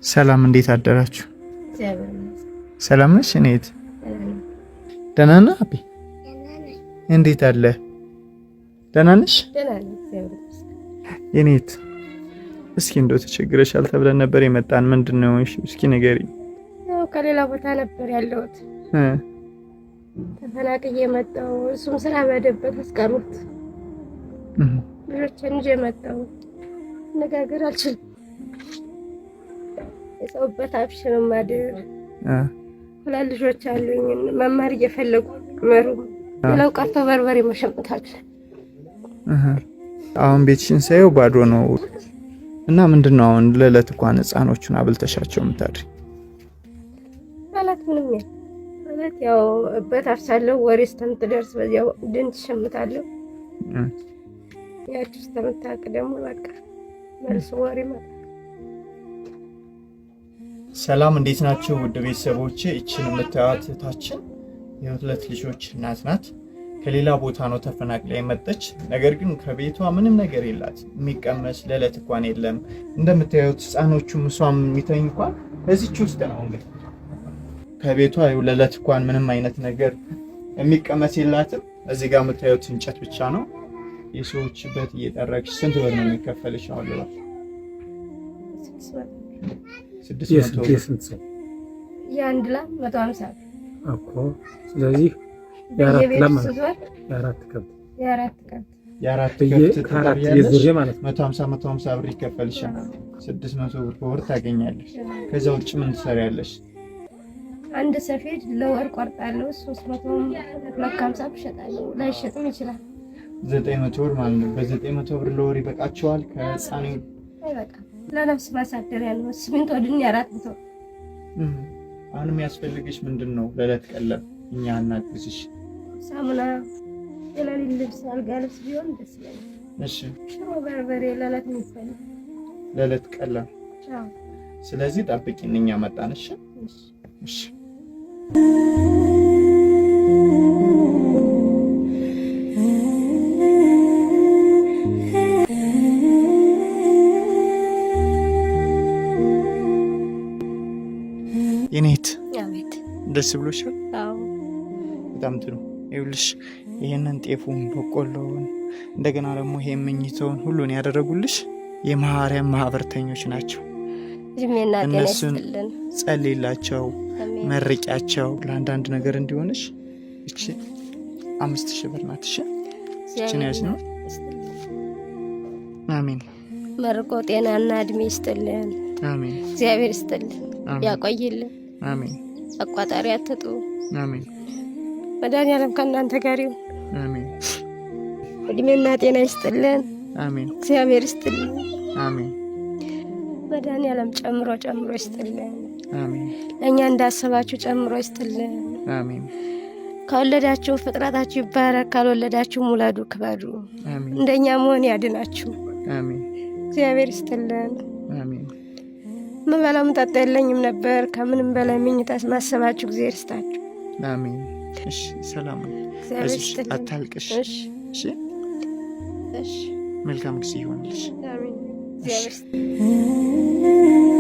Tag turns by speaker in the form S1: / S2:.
S1: ሰላም እንዴት አደራችሁ? ሰላም ነሽ? እኔት ደህና ነህ? አቢ እንዴት አለ? ደህና ነሽ? እኔት እስኪ እንደው ተቸግረሻል ተብለን ነበር የመጣን። ምንድነው? እሺ እስኪ ንገሪኝ።
S2: ያው ከሌላ ቦታ ነበር ያለሁት ተፈናቅዬ መጣሁ። እሱም ስራ በደበት አስቀሩት። ልጆችን ይዤ መጣሁ። ነጋገር አልችልም። የሰውበት አፍሽን ማድር ሁለት ልጆች አሉኝ። መማር እየፈለጉ መሩ ሌላው ቀርቶ በርበሬ መሸመታች።
S1: አሁን ቤትሽን ሳይው ባዶ ነው እና ምንድነው አሁን ለለት እንኳን ህፃኖቹን አብልተሻቸው ምታድሪ?
S2: ማለት ምንም ማለት ያው በታፍሳለሁ ወሬ ስተምትደርስ በዚያው ድንት ሸምታለሁ። ያቺ ስተምታቅ ደግሞ በቃ መልስ ወሬ ማለት።
S1: ሰላም እንዴት ናችሁ ውድ ቤተሰቦቼ? እቺን የምታዩት እህታችን የሁለት ልጆች እናት ናት። ከሌላ ቦታ ነው ተፈናቅላ የመጣች። ነገር ግን ከቤቷ ምንም ነገር የላት፣ የሚቀመስ ለለት እንኳን የለም። እንደምታዩት ህፃኖቹም እሷም የሚተኝ እንኳን እዚች ውስጥ ነው። እንግዲህ ከቤቷ ለለት እንኳን ምንም አይነት ነገር የሚቀመስ የላትም። እዚህ ጋር የምታዩት እንጨት ብቻ ነው። የሰዎች በት እየጠረቅሽ ስንት ብር ነው የሚከፈልሽ? አሁን ለባ 600
S2: የአንድ ላም 150
S3: እኮ። ስለዚህ የአራት ከብት የዙር ማለት
S1: 150 ብር ይከፈልሻል። 600 ብር በወር ታገኛለሽ። ከዛ ውጭ ምን ትሰሪያለሽ?
S2: አንድ ሰፌድ ለወር ቆርጣለሁ። 350 ብሸጣለሁ። ላይሸጥም ይችላል።
S1: 900 ብር ማለት ነው። በ900 ብር ለወር ይበቃቸዋል። ከህፃን
S2: አይበቃም። ለነፍስ ማሳደሪያ ነው። 8 ወድን 400።
S1: አሁን የሚያስፈልግሽ ምንድነው? ለለት ቀለብ እኛ እናግዝሽ።
S2: ሳሙና፣ የሌሊት ልብስ፣ አልጋ ልብስ ቢሆን ደስ ይላል።
S1: እሺ፣
S2: ሽሮ በርበሬ ለለት የሚፈልግ
S1: ለለት ቀለብ።
S2: አዎ።
S1: ስለዚህ ጠብቂኝ፣ እኛ መጣን። እሺ፣ እሺ። የኔት
S2: አቤት።
S1: ደስ ብሎሻል?
S2: አዎ
S1: በጣም ጥሩ። ይኸውልሽ ይሄንን ጤፉን፣ በቆሎውን እንደገና ደግሞ ይሄ ምኝተውን ሁሉን ያደረጉልሽ የማርያም ማህበርተኞች ናቸው። እነሱን ጸልይላቸው፣ መርቂያቸው ለአንዳንድ ነገር እንዲሆንሽ። እቺ 5000 ብር ናት። እሺ እቺን ያዝ ነው። አሜን።
S2: መርቆ ጤናና እድሜ ይስጥልን።
S1: አሜን።
S2: እግዚአብሔር ይስጥልን፣ ያቆይልን።
S1: አሜን።
S2: አቋጣሪ አትጡ።
S1: አሜን።
S2: መድኃኒዓለም ከእናንተ ጋር ይሁን።
S1: አሜን።
S2: እድሜና ጤና ይስጥልን።
S1: አሜን።
S2: እግዚአብሔር ይስጥልን።
S1: አሜን።
S2: መድኃኒዓለም ጨምሮ ይስጥልን።
S1: አሜን።
S2: ለእኛ እንዳሰባችሁ ጨምሮ ይስጥልን።
S1: አሜን።
S2: ከወለዳችሁ ፍጥረታችሁ ይባረክ፣ ካልወለዳችሁ ሙላዱ ክበዱ።
S1: አሜን።
S2: እንደኛ መሆን ያድናችሁ።
S1: አሜን።
S2: እግዚአብሔር ይስጥልን።
S1: አሜን።
S2: ምበላው ምጠጣ የለኝም ነበር። ከምንም በላይ ምኝታ ማሰባችሁ እግዚአብሔር ይስጣችሁ።
S1: አሜን። እሺ፣ ሰላም
S2: እግዚአብሔር ይስጥልን።
S1: አታልቅሽ።
S2: እሺ፣
S1: እሺ፣
S2: እሺ።
S1: መልካም ጊዜ ይሆንልሽ።
S2: አሜን። እግዚአብሔር ይስጥልን።